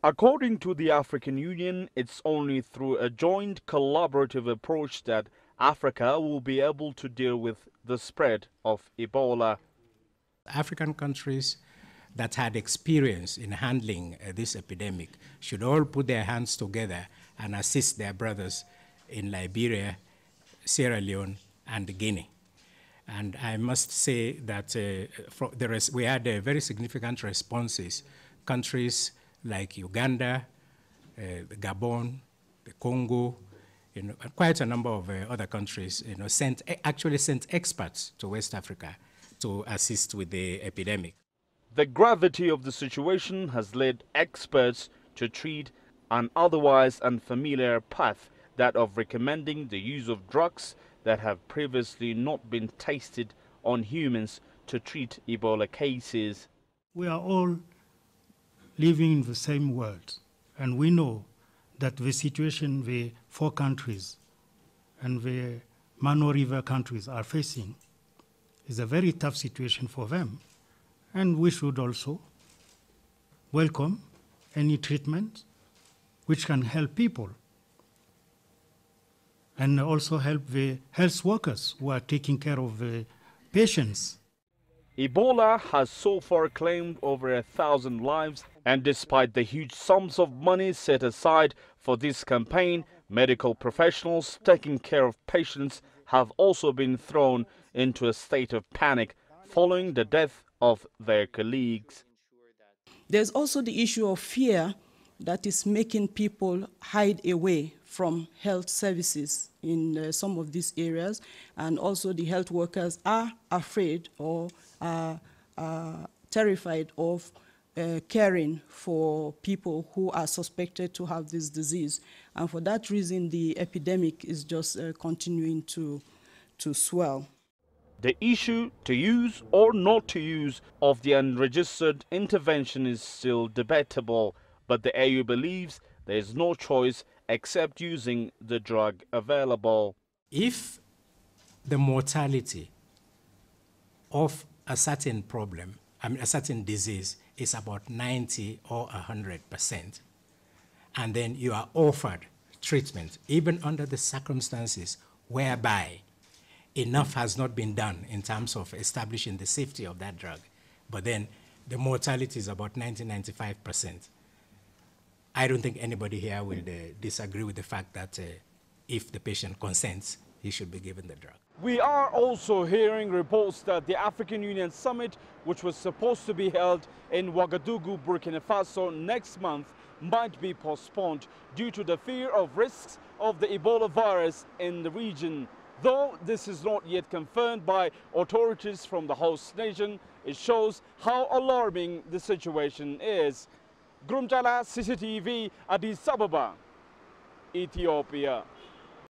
According to the African Union, it's only through a joint collaborative approach that Africa will be able to deal with the spread of Ebola. African countries that had experience in handling this epidemic should all put their hands together and assist their brothers in Liberia, Sierra Leone, and Guinea. And I must say that we had very significant responses. Countries like Uganda, Gabon, the Congo, quite a number of other countries, actually sent experts to West Africa to assist with the epidemic. The gravity of the situation has led experts to treat an otherwise unfamiliar path, that of recommending the use of drugs that have previously not been tested on humans to treat Ebola cases. We are all living in the same world, and we know that the situation the 4 countries and the Mano River countries are facing is a very tough situation for them. And we should also welcome any treatment which can help people and also help the health workers who are taking care of the patients. Ebola has so far claimed over 1,000 lives, and despite the huge sums of money set aside for this campaign, medical professionals taking care of patients have also been thrown into a state of panic following the death of their colleagues. There's also the issue of fear that is making people hide away from health services in some of these areas, and also the health workers are afraid or are terrified of caring for people who are suspected to have this disease. And for that reason, the epidemic is just continuing to swell. The issue to use or not to use of the unregistered intervention is still debatable, but the AU believes there is no choice except using the drug available. If the mortality of a certain problem, a certain disease, is about 90 or 100%, and then you are offered treatment, even under the circumstances whereby enough has not been done in terms of establishing the safety of that drug, but then the mortality is about 90–95%. I don't think anybody here will disagree with the fact that if the patient consents, he should be given the drug. We are also hearing reports that the African Union Summit, which was supposed to be held in Ouagadougou, Burkina Faso next month, might be postponed due to the fear of risks of the Ebola virus in the region. Though this is not yet confirmed by authorities from the host nation, it shows how alarming the situation is. Girum, Chala, Cctv, Addis Ababa, Ethiopia.